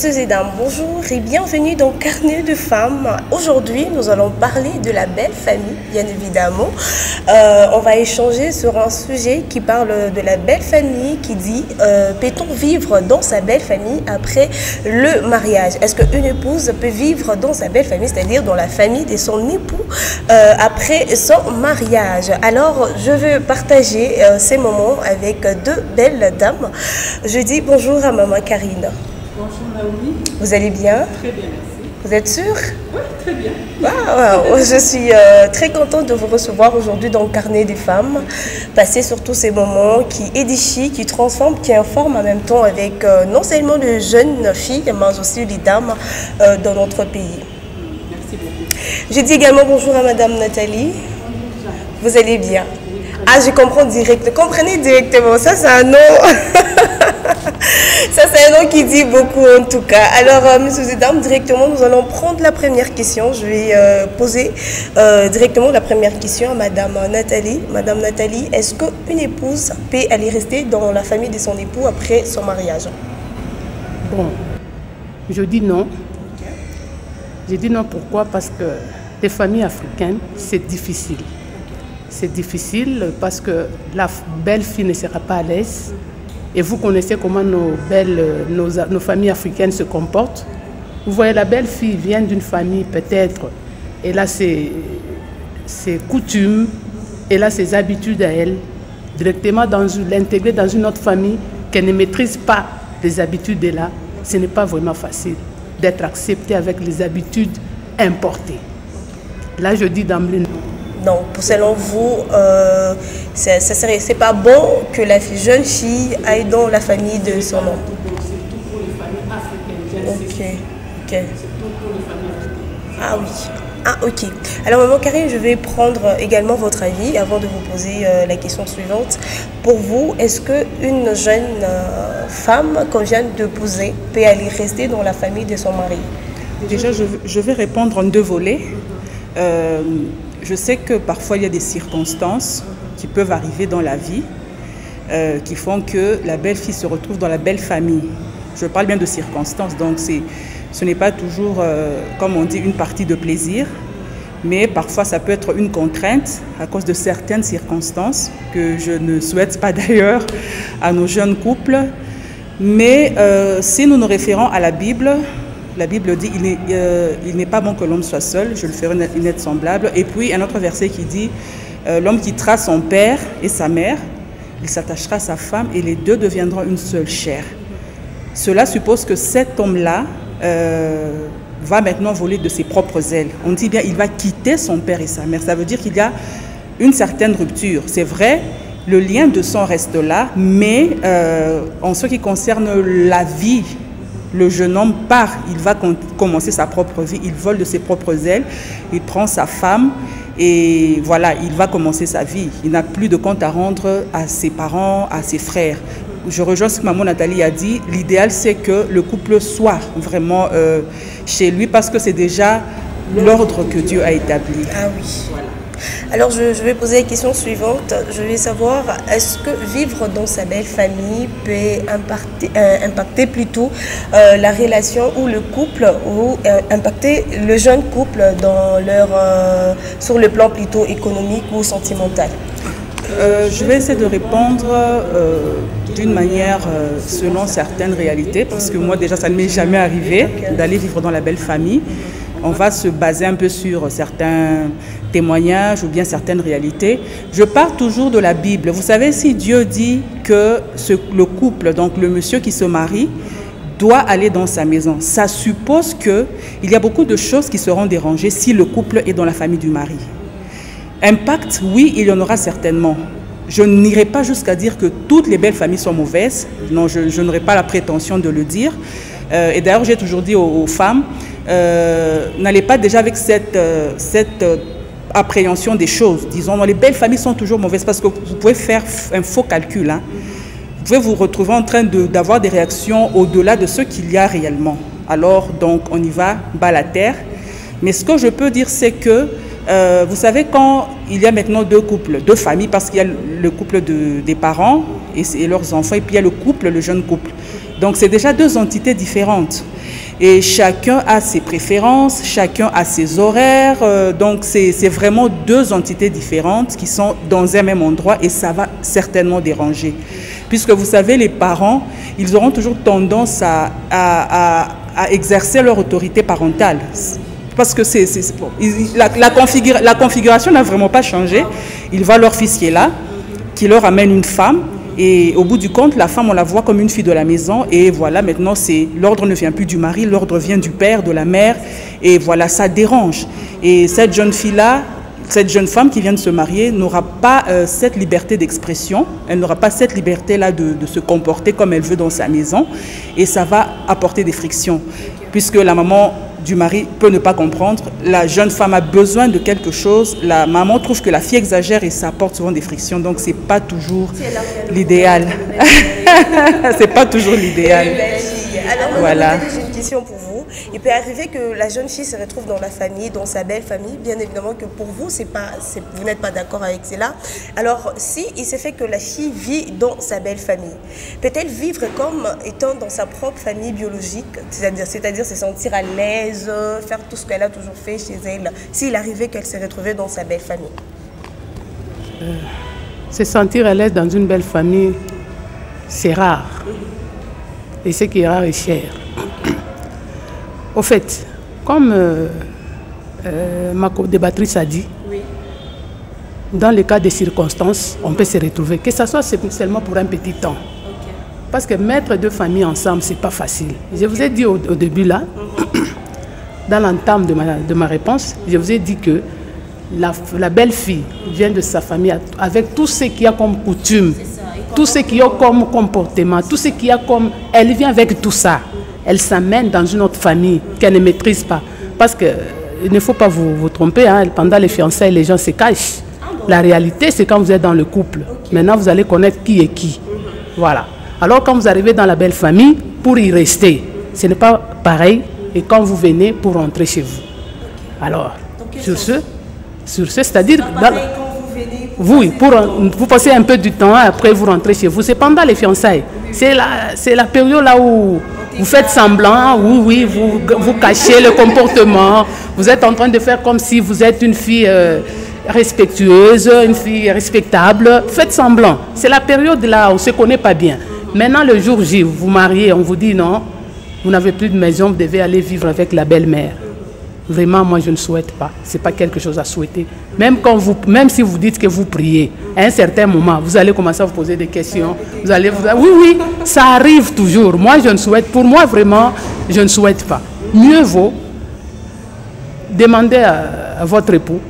Messieurs et dames, bonjour et bienvenue dans Carnet de femmes. Aujourd'hui, nous allons parler de la belle famille, bien évidemment. On va échanger sur un sujet qui parle de la belle famille, qui dit peut-on vivre dans sa belle famille après le mariage? Est-ce qu'une épouse peut vivre dans sa belle famille, c'est-à-dire dans la famille de son époux après son mariage? Alors, je veux partager ces moments avec deux belles dames. Je dis bonjour à maman Karine. Bonjour Naomi. Vous allez bien? Très bien, merci. Vous êtes sûre? Oui, très bien. Wow, je suis très contente de vous recevoir aujourd'hui dans le Carnet des femmes. Passer sur tous ces moments qui édifient, qui transforment, qui informent en même temps avec non seulement les jeunes filles, mais aussi les dames dans notre pays. Merci beaucoup. Je dis également bonjour à Madame Nathalie. Vous allez bien? Ah, je comprends direct. Comprenez directement. Ça, c'est un nom. Ça, c'est un nom qui dit beaucoup en tout cas. Alors, messieurs et dames, directement, nous allons prendre la première question. Je vais poser directement la première question à Madame Nathalie. Madame Nathalie, est-ce qu'une épouse peut aller rester dans la famille de son époux après son mariage? Bon, je dis non. Je dis non pourquoi? Parce que les familles africaines, c'est difficile. C'est difficile parce que la belle-fille ne sera pas à l'aise. Et vous connaissez comment nos familles africaines se comportent. Vous voyez, la belle-fille vient d'une famille peut-être, elle a ses coutumes, elle a ses habitudes à elle. Directement l'intégrer dans une autre famille qu'elle ne maîtrise pas les habitudes de là, ce n'est pas vraiment facile d'être acceptée avec les habitudes importées. Là, je dis d'emblée non. Donc, selon vous, c'est pas bon que la jeune fille aille dans la famille de son homme. C'est tout pour les familles africaines. Ok. C'est tout pour les familles africaines. Ah oui. Ah ok. Alors maman Karine, je vais prendre également votre avis avant de vous poser la question suivante. Pour vous, est-ce qu'une jeune femme qu'on vient d'épouser peut aller rester dans la famille de son mari? Déjà, je vais répondre en deux volets. Je sais que parfois il y a des circonstances qui peuvent arriver dans la vie qui font que la belle-fille se retrouve dans la belle famille. Je parle bien de circonstances, donc ce n'est pas toujours, comme on dit, une partie de plaisir, mais parfois ça peut être une contrainte à cause de certaines circonstances que je ne souhaite pas d'ailleurs à nos jeunes couples. Mais si nous nous référons à la Bible dit il n'est pas bon que l'homme soit seul, je le ferai une aide semblable. Et puis un autre verset qui dit l'homme quittera son père et sa mère, il s'attachera à sa femme et les deux deviendront une seule chair. Cela suppose que cet homme-là va maintenant voler de ses propres ailes. On dit bien il va quitter son père et sa mère. Ça veut dire qu'il y a une certaine rupture. C'est vrai, le lien de sang reste là, mais en ce qui concerne la vie, le jeune homme part, il va commencer sa propre vie, il vole de ses propres ailes, il prend sa femme et voilà, il va commencer sa vie. Il n'a plus de compte à rendre à ses parents, à ses frères. Je rejoins ce que maman Nathalie a dit, l'idéal c'est que le couple soit vraiment chez lui parce que c'est déjà l'ordre que Dieu a établi. Ah oui. Voilà. Alors je vais poser la question suivante. Je vais savoir, est-ce que vivre dans sa belle famille peut impacter plutôt la relation ou le couple ou impacter le jeune couple dans sur le plan plutôt économique ou sentimental? Je vais essayer de répondre d'une manière selon certaines réalités parce que moi déjà ça ne m'est jamais arrivé d'aller vivre dans la belle famille. On va se baser un peu sur certains témoignages ou bien certaines réalités. Je pars toujours de la Bible. Vous savez, si Dieu dit que le couple, donc le monsieur qui se marie, doit aller dans sa maison, ça suppose qu'il y a beaucoup de choses qui seront dérangées si le couple est dans la famille du mari. Impact, oui, il y en aura certainement. Je n'irai pas jusqu'à dire que toutes les belles familles sont mauvaises. Non, je n'aurai pas la prétention de le dire. Et d'ailleurs, j'ai toujours dit aux femmes, n'allez pas déjà avec cette appréhension des choses. Disons, les belles familles sont toujours mauvaises parce que vous pouvez faire un faux calcul. Hein. Vous pouvez vous retrouver en train d'avoir des réactions au-delà de ce qu'il y a réellement. Alors, donc, on y va, bas la terre. Mais ce que je peux dire, c'est que, vous savez, quand il y a maintenant deux couples, deux familles, parce qu'il y a le couple des parents et leurs enfants, et puis il y a le jeune couple. Donc c'est déjà deux entités différentes. Et chacun a ses préférences, chacun a ses horaires. Donc c'est vraiment deux entités différentes qui sont dans un même endroit et ça va certainement déranger. Puisque vous savez, les parents, ils auront toujours tendance à exercer leur autorité parentale. Parce que bon, la configuration n'a vraiment pas changé. Il voit leur fils qui est là, qui leur amène une femme. Et au bout du compte, la femme, on la voit comme une fille de la maison. Et voilà, maintenant, l'ordre ne vient plus du mari, l'ordre vient du père, de la mère. Et voilà, ça dérange. Et cette jeune fille-là, cette jeune femme qui vient de se marier n'aura pas cette liberté d'expression. Elle n'aura pas cette liberté-là de se comporter comme elle veut dans sa maison. Et ça va apporter des frictions. Puisque la maman du mari peut ne pas comprendre. La jeune femme a besoin de quelque chose. La maman trouve que la fille exagère et ça apporte souvent des frictions. Donc, ce n'est pas toujours l'idéal. Ce n'est pas toujours l'idéal. Alors, voilà. J'ai une question pour vous. Il peut arriver que la jeune fille se retrouve dans la famille, dans sa belle famille. Bien évidemment que pour vous, vous n'êtes pas d'accord avec cela. Alors, si il s'est fait que la fille vit dans sa belle famille, peut-elle vivre comme étant dans sa propre famille biologique, c'est-à-dire se sentir à l'aise, faire tout ce qu'elle a toujours fait chez elle, s'il arrivait qu'elle s'est retrouvée dans sa belle famille? Se sentir à l'aise dans une belle famille, c'est rare. Et ce qui est rare est cher. Au fait, comme ma co-débattrice a dit, oui, dans le cas des circonstances, on peut se retrouver, que ce soit seulement pour un petit temps. Okay. Parce que mettre deux familles ensemble, ce n'est pas facile. Je vous ai dit au début là, dans l'entame de ma réponse, je vous ai dit que la belle-fille vient de sa famille avec tout ce qu'il y a comme coutume, tout ce qu'il y a comme comportement, tout ce qu'il y a comme... Elle vient avec tout ça. Elle s'amène dans une autre famille qu'elle ne maîtrise pas. Parce qu'il ne faut pas vous tromper, hein, pendant les fiançailles, les gens se cachent. La réalité, c'est quand vous êtes dans le couple. Maintenant, vous allez connaître qui est qui. Voilà. Alors, quand vous arrivez dans la belle famille, pour y rester, ce n'est pas pareil. Et quand vous venez pour rentrer chez vous. Alors, sur ce, c'est-à-dire... Oui, vous passez un peu du temps, après vous rentrez chez vous. C'est pendant les fiançailles. C'est la période là où vous faites semblant, oui, vous cachez le comportement. Vous êtes en train de faire comme si vous êtes une fille respectueuse, une fille respectable. Faites semblant. C'est la période là où on ne se connaît pas bien. Maintenant, le jour J, vous vous mariez, on vous dit non, vous n'avez plus de maison, vous devez aller vivre avec la belle-mère. Vraiment, moi, je ne souhaite pas. Ce n'est pas quelque chose à souhaiter. Même si vous dites que vous priez, à un certain moment, vous allez commencer à vous poser des questions. Oui, ça arrive toujours. Moi, je ne souhaite, pour moi, vraiment, je ne souhaite pas. Mieux vaut demander à votre époux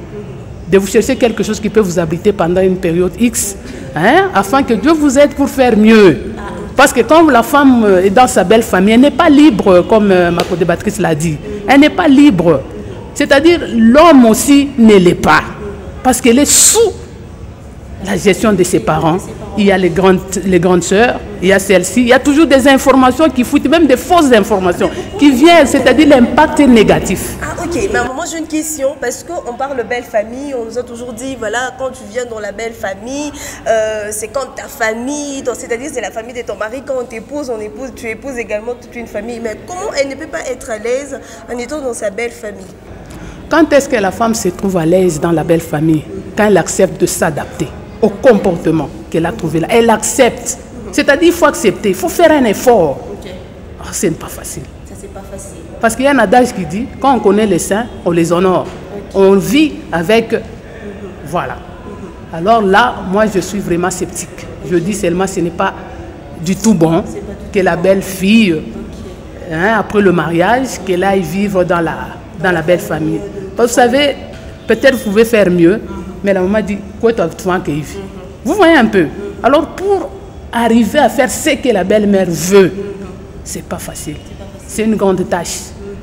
de vous chercher quelque chose qui peut vous abriter pendant une période X, hein, afin que Dieu vous aide pour faire mieux. Parce que quand la femme est dans sa belle famille, elle n'est pas libre, comme ma co-débattrice l'a dit. Elle n'est pas libre. C'est-à-dire, l'homme aussi ne l'est pas. Parce qu'elle est sous la gestion de ses parents. Il y a les grandes sœurs, il y a celles-ci. Il y a toujours des informations qui foutent, même des fausses informations, qui viennent, c'est-à-dire l'impact négatif. Ah, ok. Mais moi, j'ai une question. Parce qu'on parle de belle famille, on nous a toujours dit, voilà, quand tu viens dans la belle famille, c'est quand ta famille, c'est-à-dire c'est la famille de ton mari. Quand on t'épouse, tu épouses également toute une famille. Mais comment elle ne peut pas être à l'aise en étant dans sa belle famille? Quand est-ce que la femme se trouve à l'aise dans la belle famille? Quand elle accepte de s'adapter au comportement qu'elle a trouvé là. Elle accepte. C'est-à-dire qu'il faut accepter, il faut faire un effort. Okay. Oh, ce n'est pas facile. Ça, c'est pas facile. Parce qu'il y a un adage qui dit, quand on connaît les saints, on les honore. Okay. On vit avec... Voilà. Alors là, moi, je suis vraiment sceptique. Je dis seulement ce n'est pas du tout bon que la belle fille, hein, après le mariage, qu'elle aille vivre dans la belle famille. Parce que vous savez, peut-être vous pouvez faire mieux, mais la maman dit, quoi tu as qu'il vit. Vous voyez un peu. Alors pour arriver à faire ce que la belle-mère veut, c'est pas facile. C'est une grande tâche.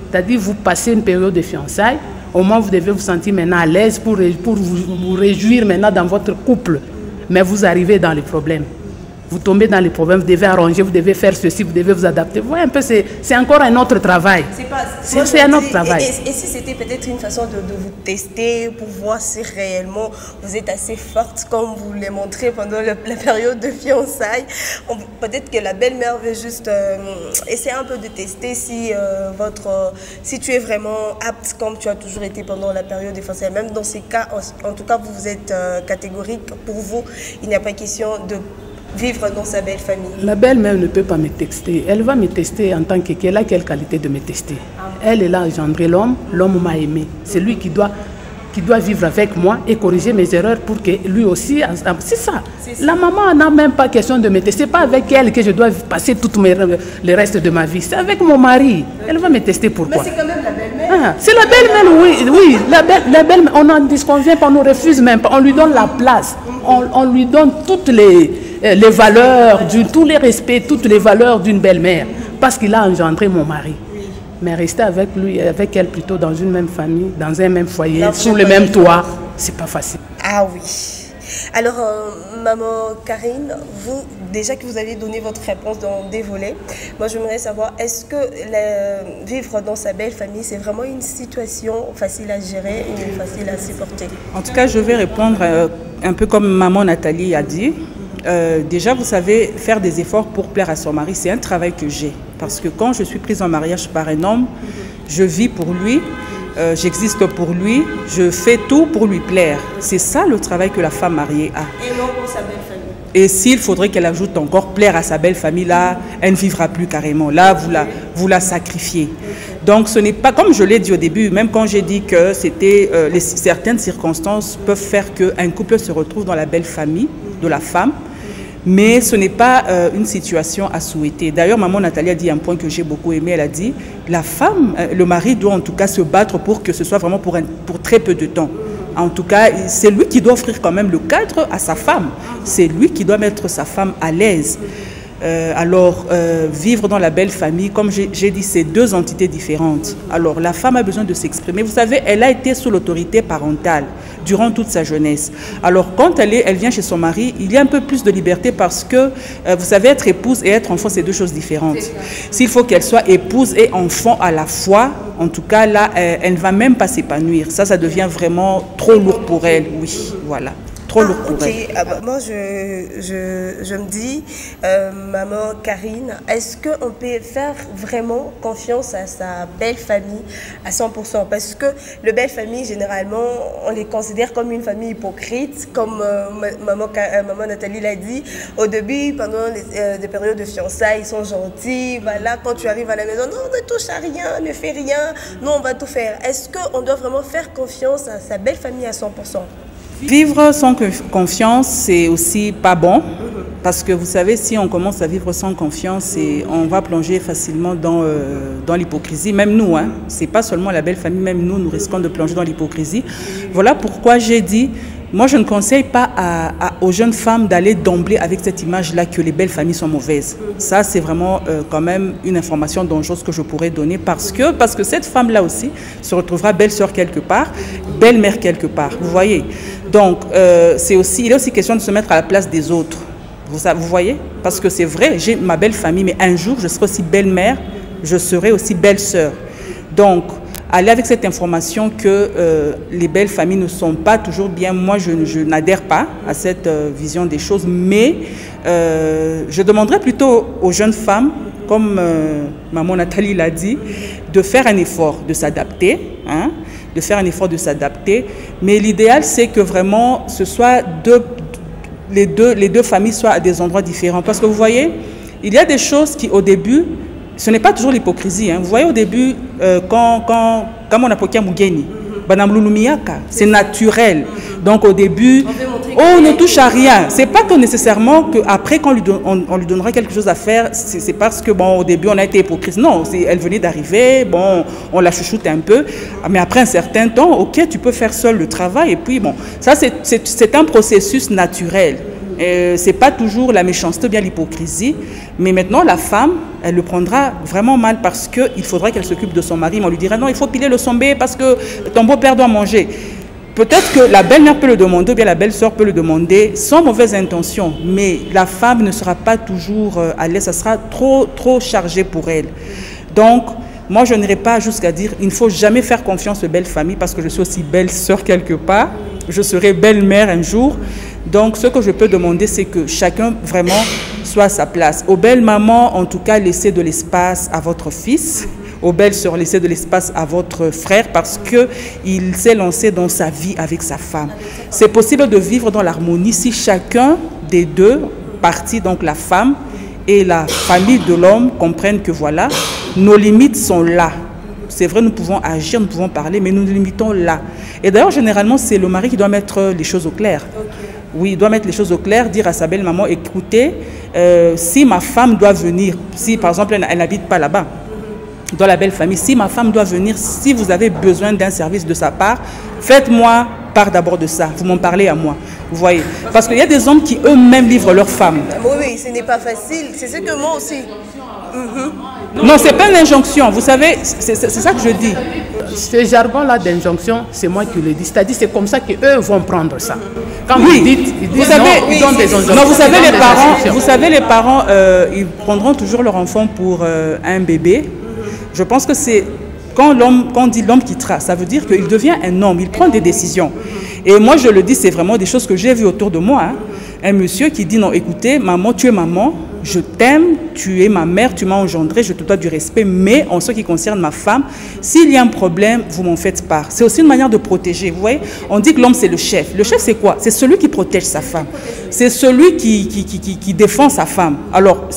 C'est-à-dire vous passez une période de fiançailles, au moins vous devez vous sentir maintenant à l'aise pour vous réjouir maintenant dans votre couple. Mais vous arrivez dans les problèmes. Vous tombez dans les problèmes, vous devez arranger, vous devez faire ceci, vous devez vous adapter. Vous voyez un peu, c'est encore un autre travail. C'est un autre travail. Et si c'était peut-être une façon de vous tester pour voir si réellement vous êtes assez forte comme vous l'avez montré pendant la période de fiançailles, peut-être que la belle-mère veut juste essayer un peu de tester si, si tu es vraiment apte comme tu as toujours été pendant la période de fiançailles. Même dans ces cas, en tout cas, vous êtes catégorique. Pour vous, il n'y a pas question de vivre dans sa belle famille. La belle-mère ne peut pas me tester. Elle va me tester en tant qu'elle a quelle qualité de me tester. Elle a engendré l'homme, l'homme m'a aimé. C'est lui qui doit vivre avec moi et corriger mes erreurs pour que lui aussi... C'est ça. La maman n'a même pas question de me tester. Ce n'est pas avec elle que je dois passer tout le reste de ma vie. C'est avec mon mari. Elle va me tester pourquoi. Mais c'est quand même la belle-mère. C'est la belle-mère, oui. Oui, la belle-mère, on n'en disconvient pas, on ne refuse même pas. On lui donne la place. On lui donne toutes les valeurs, tous les respects, toutes les valeurs d'une belle-mère. Parce qu'il a engendré mon mari. Mais rester avec lui, avec elle plutôt dans une même famille, dans un même foyer, sous le même toit, c'est pas facile. Ah oui. Alors, maman Karine, vous, déjà que vous avez donné votre réponse dans des volets, moi j'aimerais savoir, est-ce que vivre dans sa belle famille, c'est vraiment une situation facile à gérer ou facile à supporter? En tout cas, je vais répondre un peu comme maman Nathalie a dit. Déjà, vous savez, faire des efforts pour plaire à son mari, c'est un travail que j'ai. Parce que quand je suis prise en mariage par un homme, je vis pour lui, j'existe pour lui, je fais tout pour lui plaire. C'est ça le travail que la femme mariée a. Et non pour sa belle famille. Et s'il faudrait qu'elle ajoute encore plaire à sa belle famille, là, elle ne vivra plus carrément. Là, vous la sacrifiez. Donc, ce n'est pas, comme je l'ai dit au début, même quand j'ai dit que c'était certaines circonstances peuvent faire qu'un couple se retrouve dans la belle famille de la femme, mais ce n'est pas une situation à souhaiter. D'ailleurs, maman Nathalie a dit un point que j'ai beaucoup aimé. Elle a dit, la femme, le mari doit en tout cas se battre pour que ce soit vraiment pour très peu de temps. En tout cas, c'est lui qui doit offrir quand même le cadre à sa femme. C'est lui qui doit mettre sa femme à l'aise. Vivre dans la belle famille, comme j'ai dit, c'est deux entités différentes. Alors, la femme a besoin de s'exprimer. Vous savez, elle a été sous l'autorité parentale durant toute sa jeunesse. Alors, quand elle vient chez son mari, il y a un peu plus de liberté parce que, vous savez, être épouse et être enfant, c'est deux choses différentes. S'il faut qu'elle soit épouse et enfant à la fois, en tout cas, là, elle ne va même pas s'épanouir. Ça devient vraiment trop lourd pour elle. Oui, voilà. Moi, je me dis, maman Karine, est-ce qu'on peut faire vraiment confiance à sa belle famille à 100%? Parce que les belles familles, généralement, on les considère comme une famille hypocrite, comme maman Nathalie l'a dit. Au début, pendant des périodes de fiançailles, ils sont gentils. Voilà, quand tu arrives à la maison, non, ne touche à rien, ne fais rien. Non, on va tout faire. Est-ce qu'on doit vraiment faire confiance à sa belle famille à 100%? Vivre sans confiance, c'est aussi pas bon. Parce que vous savez, si on commence à vivre sans confiance, on va plonger facilement dans l'hypocrisie. Même nous, hein, c'est pas seulement la belle famille, même nous risquons de plonger dans l'hypocrisie. Voilà pourquoi j'ai dit, moi je ne conseille pas aux jeunes femmes d'aller d'emblée avec cette image-là que les belles familles sont mauvaises. Ça, c'est vraiment quand même une information dangereuse que je pourrais donner parce que cette femme-là aussi se retrouvera belle-sœur quelque part, belle-mère quelque part. Vous voyez? Donc, il est aussi question de se mettre à la place des autres. Vous voyez? Parce que c'est vrai, j'ai ma belle famille, mais un jour, je serai aussi belle-mère, je serai aussi belle-sœur. Donc, aller avec cette information que les belles familles ne sont pas toujours bien, moi, je n'adhère pas à cette vision des choses, mais je demanderais plutôt aux jeunes femmes, comme maman Nathalie l'a dit, de faire un effort, de s'adapter, hein, de faire un effort de s'adapter. Mais l'idéal, c'est que vraiment, ce soit les deux familles soient à des endroits différents. Parce que vous voyez, il y a des choses qui, au début, ce n'est pas toujours l'hypocrisie. Hein. Vous voyez, au début, quand on a poké Mugeni, c'est naturel. Donc, au début, on ne touche à rien. Ce n'est pas que nécessairement qu'après, quand on lui donnera quelque chose à faire, c'est parce que, bon, au début, on a été hypocrite. Non, elle venait d'arriver, bon, on la chouchoute un peu. Mais après un certain temps, ok, tu peux faire seul le travail. Et puis, bon, ça, c'est un processus naturel. Ce n'est pas toujours la méchanceté ou bien l'hypocrisie. Mais maintenant, la femme, elle le prendra vraiment mal parce qu'il faudra qu'elle s'occupe de son mari. Mais on lui dira, non, il faut piler le sombé parce que ton beau-père doit manger. peut-être que la belle-mère peut le demander, ou bien la belle-sœur peut le demander sans mauvaise intention, mais la femme ne sera pas toujours à l'aise, ça sera trop chargé pour elle. Donc, moi, je n'irai pas jusqu'à dire il ne faut jamais faire confiance aux belles familles parce que je suis aussi belle-sœur quelque part. Je serai belle-mère un jour. Donc, ce que je peux demander, c'est que chacun vraiment soit à sa place. Aux belles mamans, en tout cas, laissez de l'espace à votre fils. Aux belles sœurs, laissez de l'espace à votre frère parce qu'il s'est lancé dans sa vie avec sa femme. C'est possible de vivre dans l'harmonie si chacun des deux parties, donc la femme et la famille de l'homme, comprennent que voilà, nos limites sont là. C'est vrai, nous pouvons agir, nous pouvons parler, mais nous nous limitons là. Et d'ailleurs, généralement, c'est le mari qui doit mettre les choses au clair. Oui, il doit mettre les choses au clair, dire à sa belle-maman, écoutez, si ma femme doit venir, si par exemple elle n'habite pas là-bas, dans la belle famille, si ma femme doit venir, si vous avez besoin d'un service de sa part, faites-moi part d'abord de ça, vous m'en parlez à moi. Vous voyez, parce qu'il y a des hommes qui eux-mêmes livrent leurs femmes. Oui, ce n'est pas facile, c'est ce que moi aussi. Non, ce n'est pas une injonction, vous savez, c'est ça que je dis. Ce jargon-là d'injonction, c'est moi qui le dis. C'est-à-dire c'est comme ça qu'eux vont prendre ça. Quand Oui, vous dites, ils disent vous savez, non, ils donnent des injonctions. non, vous savez, ils donnent des instructions. vous savez, les parents, ils prendront toujours leur enfant pour un bébé. Je pense que c'est quand on dit l'homme quittera, ça veut dire qu'il devient un homme, il prend des décisions. Et moi, je le dis, c'est vraiment des choses que j'ai vues autour de moi. Hein. Un monsieur qui dit, non, écoutez, maman, tu es maman, je t'aime, tu es ma mère, tu m'as engendré, je te dois du respect, mais en ce qui concerne ma femme, s'il y a un problème, vous m'en faites part. C'est aussi une manière de protéger, vous voyez. On dit que l'homme, c'est le chef. Le chef, c'est quoi? C'est celui qui protège sa femme. C'est celui qui défend sa femme. Alors,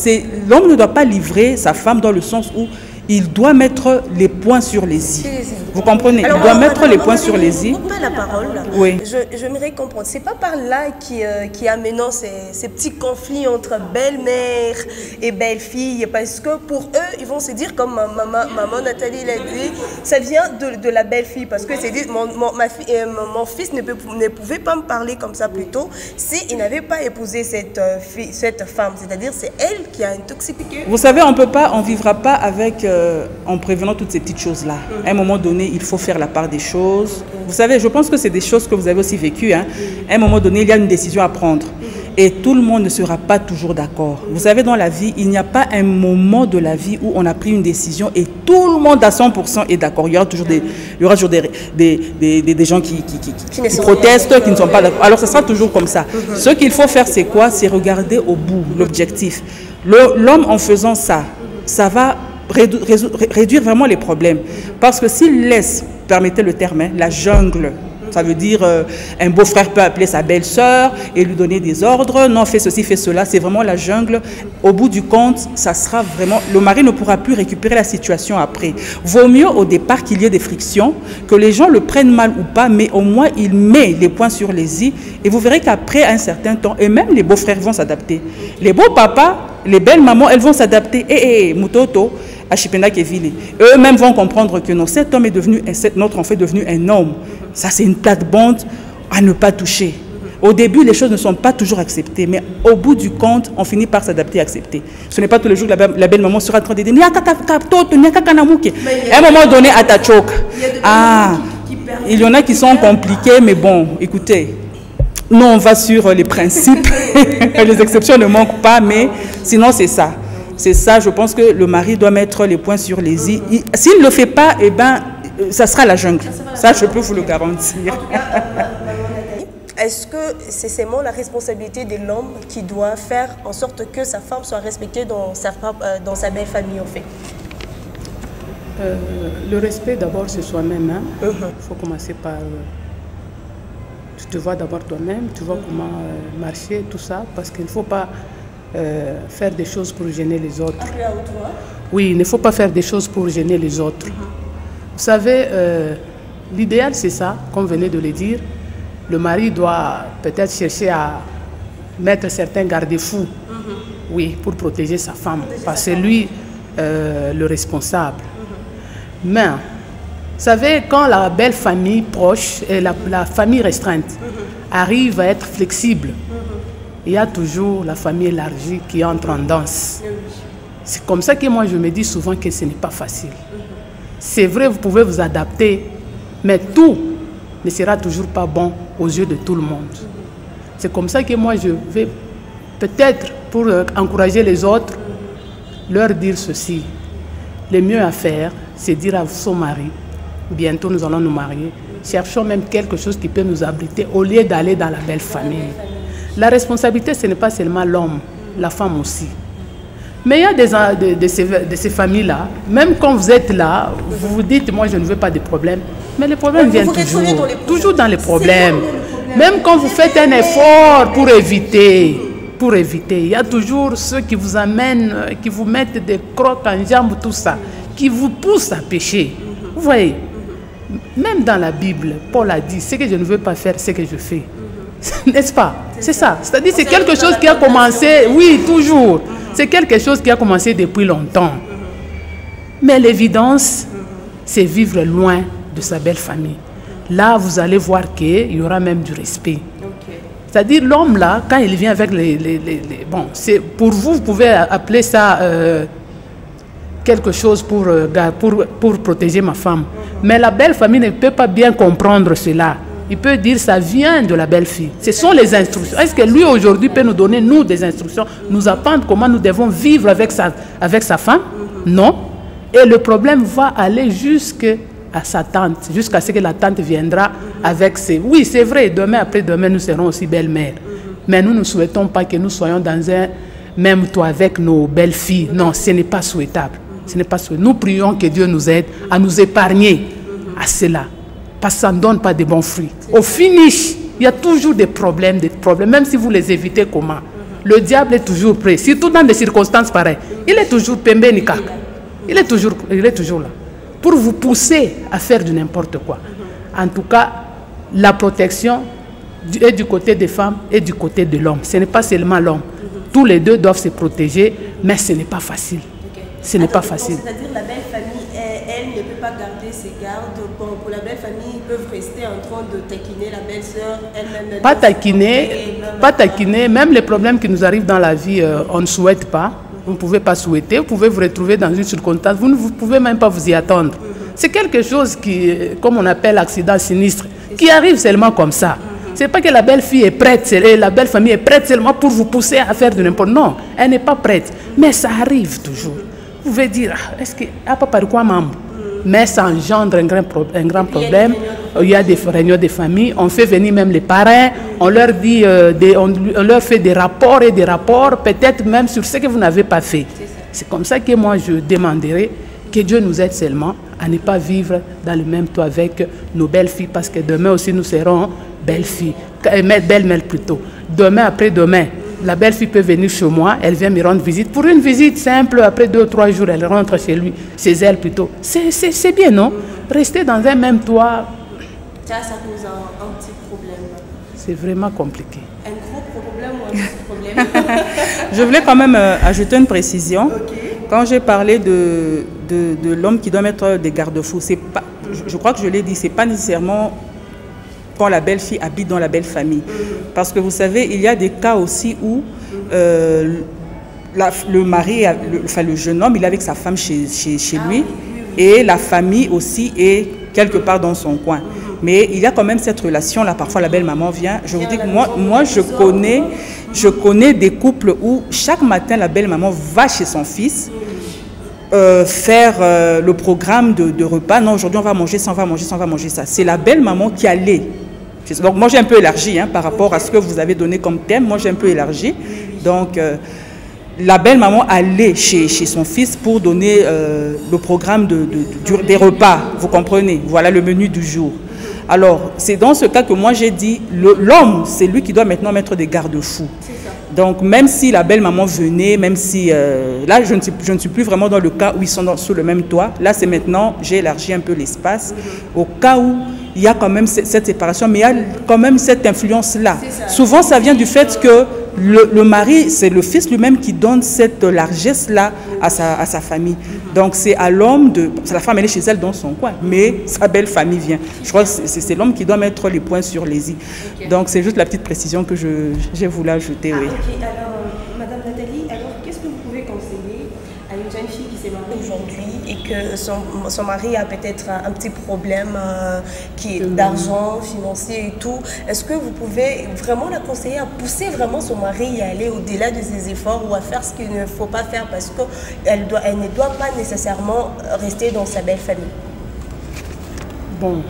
l'homme ne doit pas livrer sa femme dans le sens où il doit mettre les points sur les i. Vous comprenez? Il doit mettre les points sur les i. Pas la parole. Oui. J'aimerais comprendre. C'est pas par là qui amènent ces petits conflits entre belle-mère et belle-fille, parce que pour eux, ils vont se dire comme maman Nathalie l'a dit, ça vient de la belle-fille, parce que c'est dit mon fils ne pouvait pas me parler comme ça plus tôt s'il n'avait pas épousé cette femme. C'est-à-dire c'est elle qui a intoxiqué. Vous savez, on vivra pas avec en prévenant toutes ces petites choses-là. À un moment donné, il faut faire la part des choses. Vous savez, je pense que c'est des choses que vous avez aussi vécues. Hein. À un moment donné, il y a une décision à prendre. Et tout le monde ne sera pas toujours d'accord. Vous savez, dans la vie, il n'y a pas un moment de la vie où on a pris une décision et tout le monde à 100% est d'accord. Il y aura toujours des gens qui protestent, qui ne sont pas d'accord. Alors, ce sera toujours comme ça. Ce qu'il faut faire, c'est quoi? C'est regarder au bout l'objectif. L'homme, en faisant ça, ça va réduire vraiment les problèmes. Parce que s'il laisse, permettez le terme, hein, la jungle, ça veut dire un beau-frère peut appeler sa belle-sœur et lui donner des ordres. Non, fais ceci, fais cela. C'est vraiment la jungle. Au bout du compte, ça sera vraiment... Le mari ne pourra plus récupérer la situation après. Vaut mieux au départ qu'il y ait des frictions, que les gens le prennent mal ou pas, mais au moins il met les points sur les i. Et vous verrez qu'après un certain temps, et même les beaux-frères vont s'adapter. Les beaux papas, les belles mamans, elles vont s'adapter. Mutoto, Achipenda Kevili. Eux-mêmes vont comprendre que non, cet homme est devenu, notre enfant est devenu un homme. Ça, c'est une plate-bande à ne pas toucher. Au début, les choses ne sont pas toujours acceptées, mais au bout du compte, on finit par s'adapter et accepter. Ce n'est pas tous les jours que la belle maman sera en train de dire à un moment donné, à ta choc. Il y en a qui sont compliqués, mais bon, écoutez, nous, on va sur les principes. Les exceptions ne manquent pas, mais sinon, c'est ça. C'est ça, je pense que le mari doit mettre les points sur les i. S'il ne le fait pas, eh ben, ça sera la jungle. Ça, je peux vous le garantir. Est-ce que c'est seulement la responsabilité de l'homme qui doit faire en sorte que sa femme soit respectée dans sa belle famille, en fait? Le respect, d'abord, c'est soi-même. Il faut commencer par... tu te vois d'abord toi-même, tu vois comment marcher, tout ça, parce qu'il ne faut pas faire des choses pour gêner les autres. Oui, il ne faut pas faire des choses pour gêner les autres. Vous savez, l'idéal, c'est ça, comme venez de le dire. Le mari doit peut-être chercher à mettre certains garde-fous, oui, pour protéger sa femme, parce que c'est lui le responsable. Mais, vous savez, quand la belle famille proche et la famille restreinte arrive à être flexible, il y a toujours la famille élargie qui entre en danse. C'est comme ça que moi je me dis souvent que ce n'est pas facile. C'est vrai, vous pouvez vous adapter, mais tout ne sera toujours pas bon aux yeux de tout le monde. C'est comme ça que moi je vais peut-être pour encourager les autres, leur dire ceci. Le mieux à faire, c'est dire à son mari, bientôt nous allons nous marier, cherchons même quelque chose qui peut nous abriter au lieu d'aller dans la belle famille. La responsabilité, ce n'est pas seulement l'homme, la femme aussi. Mais il y a de ces familles-là, même quand vous êtes là, vous vous dites, moi je ne veux pas de problème, mais les problèmes viennent toujours dans les problèmes. Même quand vous faites un effort pour éviter, il y a toujours ceux qui vous amènent, qui vous mettent des crocs en jambes, tout ça, qui vous poussent à pécher. Vous voyez, même dans la Bible, Paul a dit, ce que je ne veux pas faire, c'est ce que je fais. N'est-ce pas? C'est ça. C'est-à-dire c'est quelque chose qui a commencé, oui, toujours. C'est quelque chose qui a commencé depuis longtemps. Mais l'évidence, c'est vivre loin de sa belle famille. Là, vous allez voir qu'il y aura même du respect. C'est-à-dire l'homme là, quand il vient avec bon, pour vous, vous pouvez appeler ça quelque chose pour protéger ma femme. Mais la belle famille ne peut pas bien comprendre cela. Il peut dire ça vient de la belle-fille. Ce sont les instructions. Est-ce que lui aujourd'hui peut nous donner, nous, des instructions, nous apprendre comment nous devons vivre avec sa femme? Non. Et le problème va aller jusqu'à sa tante, jusqu'à ce que la tante viendra avec ses... Oui, c'est vrai, demain après-demain, nous serons aussi belles-mères. Mais nous ne souhaitons pas que nous soyons dans un même toit avec nos belles-filles. Non, ce n'est pas souhaitable. Ce n'est pas souhaitable. Nous prions que Dieu nous aide à nous épargner à cela. Parce que ça ne donne pas de bons fruits. Au finish, il y a toujours des problèmes, même si vous les évitez comment. Le diable est toujours prêt, surtout dans des circonstances pareilles. Il est toujours pembe nikak. Il est toujours là. Pour vous pousser à faire du n'importe quoi. En tout cas, la protection est du côté des femmes et du côté de l'homme. Ce n'est pas seulement l'homme. Tous les deux doivent se protéger, mais ce n'est pas facile. Ce n'est pas facile. C'est-à-dire la belle famille, elle ne peut pas garder ses gardes. Bon, pour la belle famille, ils peuvent rester en train de taquiner la belle-sœur elle-même. Pas taquiner. Même les problèmes qui nous arrivent dans la vie, on ne souhaite pas. Vous ne pouvez pas souhaiter. Vous pouvez vous retrouver dans une circonstance. Vous ne pouvez même pas vous y attendre. C'est quelque chose qui, comme on appelle accident sinistre, qui arrive seulement comme ça. Ce n'est pas que la belle-fille est prête, la belle famille est prête seulement pour vous pousser à faire du n'importe quoi. Non, elle n'est pas prête. Mais ça arrive toujours. Vous pouvez dire, est-ce que par quoi membre? Mais ça engendre un grand problème. Il y a des réunions de famille, on fait venir même les parrains, on leur dit, on leur fait des rapports et des rapports, peut-être même sur ce que vous n'avez pas fait. C'est comme ça que moi je demanderai que Dieu nous aide seulement à ne pas vivre dans le même toit avec nos belles-filles, parce que demain aussi nous serons belles-filles, belles-mères plutôt. Demain, après-demain, la belle-fille peut venir chez moi, elle vient me rendre visite. Pour une visite simple, après 2 ou 3 jours, elle rentre chez lui, chez elle plutôt. C'est bien, non? Rester dans un même toit, ça cause un petit problème. C'est vraiment compliqué. Un gros problème ou un petit problème? Je voulais quand même ajouter une précision. Quand j'ai parlé de l'homme qui doit mettre des garde-fous, je crois que je l'ai dit, ce n'est pas nécessairement quand la belle-fille habite dans la belle famille. Parce que vous savez, il y a des cas aussi où le mari, le jeune homme, il est avec sa femme chez lui, et la famille aussi est quelque part dans son coin. Mais il y a quand même cette relation-là. Parfois, la belle-maman vient. Je vous dis que moi je connais des couples où chaque matin, la belle-maman va chez son fils faire le programme de repas. Non, aujourd'hui, on va manger ça, on va manger ça, on va manger ça. C'est la belle-maman qui allait. Donc, moi, j'ai un peu élargi par rapport à ce que vous avez donné comme thème. Moi, j'ai un peu élargi. Donc, la belle-maman allait chez son fils pour donner le programme des repas. Vous comprenez? Voilà le menu du jour. Alors, c'est dans ce cas que moi j'ai dit, l'homme, c'est lui qui doit maintenant mettre des garde-fous. Donc, même si la belle-maman venait, même si... là, je ne suis plus vraiment dans le cas où ils sont sous le même toit. Là, c'est maintenant, j'ai élargi un peu l'espace. Au cas où il y a quand même cette séparation, mais il y a quand même cette influence-là. Souvent, ça vient du fait que le mari, c'est le fils lui-même qui donne cette largesse-là à sa famille. Donc, c'est à l'homme de... La femme, elle est chez elle dans son coin, mais sa belle famille vient. Je crois que c'est l'homme qui doit mettre les points sur les i. Donc, c'est juste la petite précision que j'ai voulu ajouter. Oui. Ok, alors, Madame Nathalie, alors qu'est-ce que vous pouvez conseiller à une jeune fille qui s'est mariée aujourd'hui et que son mari a peut-être un petit problème d'argent, financier et tout, est-ce que vous pouvez vraiment la conseiller à pousser vraiment son mari à aller au-delà de ses efforts ou à faire ce qu'il ne faut pas faire parce qu'elle ne doit pas nécessairement rester dans sa belle famille? Bon,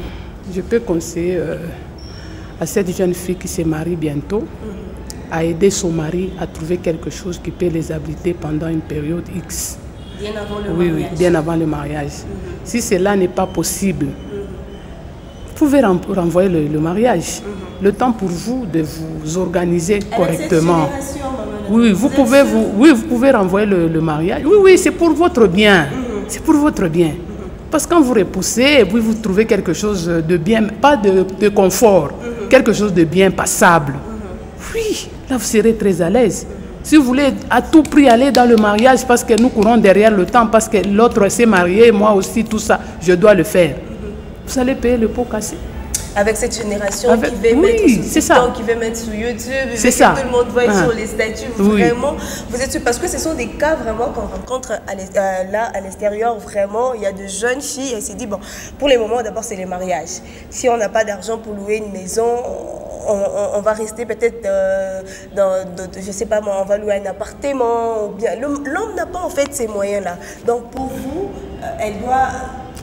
je peux conseiller à cette jeune fille qui se marie bientôt à aider son mari à trouver quelque chose qui peut les abriter pendant une période X. Bien avant le mariage. Oui, bien avant le mariage. Si cela n'est pas possible, vous pouvez renvoyer le mariage. Le temps pour vous de vous organiser correctement. Oui, vous pouvez renvoyer le mariage. Oui, c'est pour votre bien. C'est pour votre bien. Parce que quand vous repoussez et puis vous trouvez quelque chose de bien, pas de confort, quelque chose de bien passable, oui, là vous serez très à l'aise. Si vous voulez à tout prix aller dans le mariage parce que nous courons derrière le temps, parce que l'autre s'est marié, moi aussi, tout ça, je dois le faire. Vous allez payer le pot cassé. Avec cette génération qui veut mettre sur TikTok, qui veut mettre sur YouTube, c'est ça. Tout le monde voit sur les statuts, vraiment, vous êtes sûr, parce que ce sont des cas vraiment qu'on rencontre là à l'extérieur, vraiment, il y a de jeunes filles, elles se disent, bon, pour les moments, d'abord, c'est les mariages. Si on n'a pas d'argent pour louer une maison, on va rester peut-être je sais pas moi, on va louer un appartement, ou bien, l'homme n'a pas en fait ces moyens-là. Donc pour vous,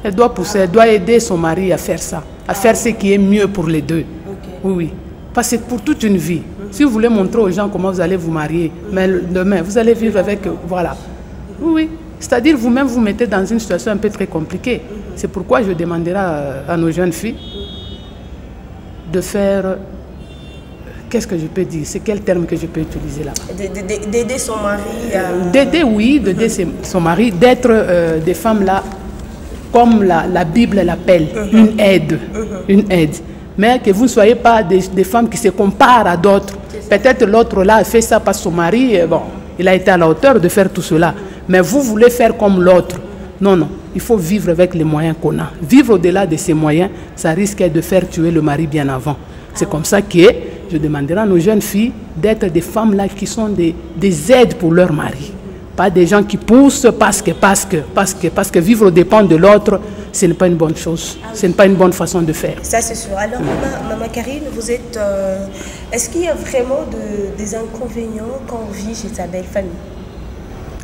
elle doit pousser, elle doit aider son mari à faire ça, à faire ce qui est mieux pour les deux. Oui. Parce que c'est pour toute une vie. Si vous voulez montrer aux gens comment vous allez vous marier, mais demain, vous allez vivre avec... Voilà. Oui. C'est-à-dire, vous-même, vous mettez dans une situation un peu très compliquée. C'est pourquoi je demanderai à nos jeunes filles de faire... Qu'est-ce que je peux dire? C'est quel terme que je peux utiliser là? D'aider son mari d'aider son mari, d'être des femmes là, comme la Bible l'appelle, une aide. Une aide. Mais que vous ne soyez pas des femmes qui se comparent à d'autres. Peut-être l'autre là a fait ça parce que son mari, bon, il a été à la hauteur de faire tout cela. Mais vous voulez faire comme l'autre. Non, non. Il faut vivre avec les moyens qu'on a. Vivre au-delà de ces moyens, ça risque de faire tuer le mari bien avant. C'est comme ça que je demanderai à nos jeunes filles d'être des femmes là qui sont des aides pour leur mari. Pas des gens qui poussent parce que vivre dépend de l'autre, ce n'est pas une bonne chose. Ce n'est pas une bonne façon de faire. Ça, c'est sûr. Alors, Maman Karine, vous êtes... est-ce qu'il y a vraiment des inconvénients quand on vit chez sa belle famille?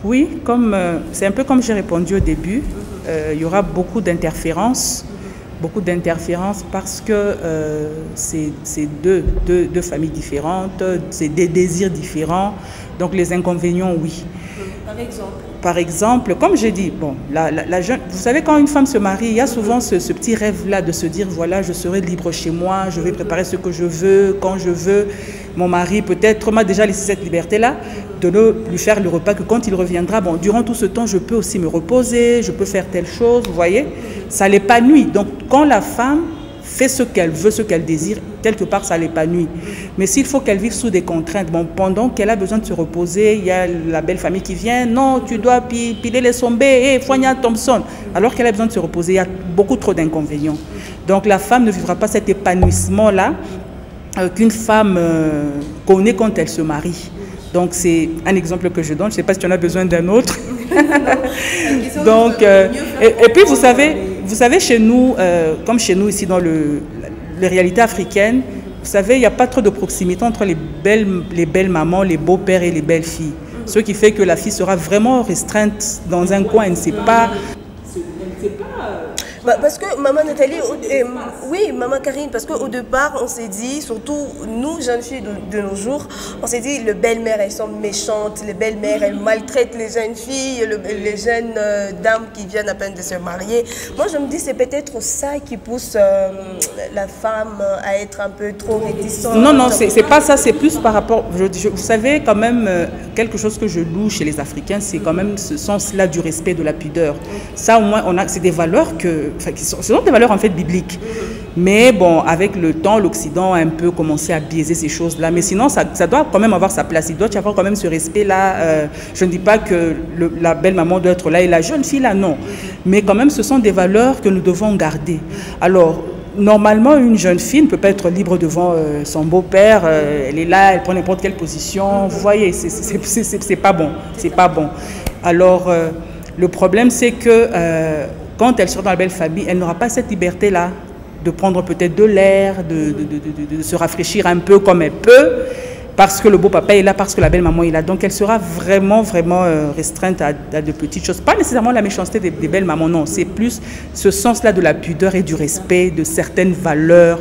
Oui, c'est un peu comme j'ai répondu au début. Il y aura beaucoup d'interférences. Beaucoup d'interférences parce que c'est deux familles différentes, c'est des désirs différents. Donc les inconvénients, oui. Par exemple, comme j'ai dit, bon, la jeune, vous savez, quand une femme se marie, il y a souvent ce petit rêve-là de se dire, voilà, je serai libre chez moi, je vais préparer ce que je veux, quand je veux. Mon mari peut-être m'a déjà laissé cette liberté-là de ne lui faire le repas que quand il reviendra. Bon, durant tout ce temps, je peux aussi me reposer, je peux faire telle chose, vous voyez. Ça l'épanouit. Donc, quand la femme fait ce qu'elle veut, ce qu'elle désire, quelque part, ça l'épanouit. Mais s'il faut qu'elle vive sous des contraintes, bon, pendant qu'elle a besoin de se reposer, il y a la belle famille qui vient, non, tu dois piler les sombés, Foigna Thompson. Alors qu'elle a besoin de se reposer, il y a beaucoup trop d'inconvénients. Donc, la femme ne vivra pas cet épanouissement-là qu'une femme connaît quand elle se marie. Donc, c'est un exemple que je donne. Je ne sais pas si tu en as besoin d'un autre. Donc, et puis, vous savez, chez nous, comme chez nous ici dans les réalités africaines, vous savez, il n'y a pas trop de proximité entre les belles mamans, les beaux-pères et les belles filles. Ce qui fait que la fille sera vraiment restreinte dans un coin, elle ne sait pas... Parce que Maman Nathalie, oui, Maman Karine, parce qu'au départ, on s'est dit, surtout nous, jeunes filles de nos jours, on s'est dit, les belles-mères, elles sont méchantes, les belles-mères, elles maltraitent les jeunes filles, les jeunes dames qui viennent à peine de se marier. Moi, je me dis, c'est peut-être ça qui pousse la femme à être un peu trop réticente. Non, non, c'est pas ça, c'est plus par rapport... vous savez, quand même, quelque chose que je loue chez les Africains, c'est quand même ce sens-là du respect, de la pudeur. Ça, au moins, c'est des valeurs ce sont des valeurs en fait bibliques. Mais bon, avec le temps, l'Occident a un peu commencé à biaiser ces choses-là. Mais sinon, ça doit quand même avoir sa place. Il doit y avoir quand même ce respect-là. Je ne dis pas que la belle maman doit être là et la jeune fille là, non. Mais quand même, ce sont des valeurs que nous devons garder. Alors, normalement, une jeune fille ne peut pas être libre devant son beau-père. Elle est là, elle prend n'importe quelle position. Vous voyez, c'est pas bon. C'est pas bon. Alors... Le problème, c'est que quand elle sera dans la belle famille, elle n'aura pas cette liberté-là de prendre peut-être de l'air, de se rafraîchir un peu comme elle peut, parce que le beau papa est là, parce que la belle maman est là. Donc elle sera vraiment restreinte à de petites choses. Pas nécessairement la méchanceté des belles mamans, non. C'est plus ce sens-là de la pudeur et du respect, de certaines valeurs.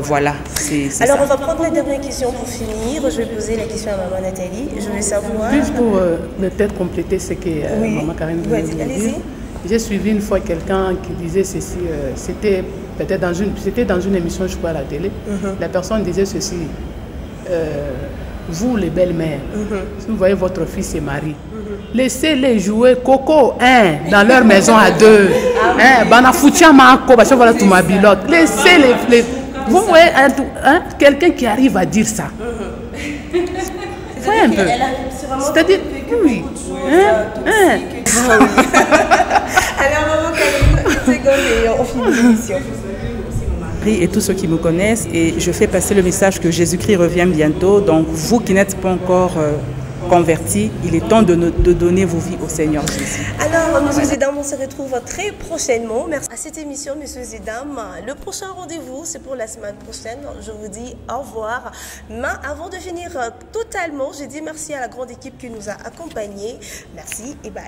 Voilà, c'est Alors ça. on va prendre la dernière question pour finir. Je vais poser la question à maman Nathalie. Je vais savoir... Juste pour peut-être compléter ce que Oui. maman Karine vient de Vas-y, dire. allez-y. J'ai suivi une fois quelqu'un qui disait ceci, c'était peut-être dans une émission, je crois, à la télé. La personne disait ceci, vous les belles-mères, si vous voyez votre fils et mari, laissez-les jouer coco dans leur maison à deux. Laissez-les. Vous voyez quelqu'un qui arrive à dire ça. Voyez un peu. C'est-à-dire, oui. Alors maman Karine, une seconde et on finit l'émission. Et tous ceux qui me connaissent, et je fais passer le message que Jésus-Christ revient bientôt. Donc vous qui n'êtes pas encore convertis, il est temps de donner vos vies au Seigneur Jésus. Alors, messieurs et dames, on se retrouve très prochainement. Merci à cette émission, messieurs et dames. Le prochain rendez-vous, c'est pour la semaine prochaine. Je vous dis au revoir. Mais avant de finir totalement, je dis merci à la grande équipe qui nous a accompagnés. Merci et bye.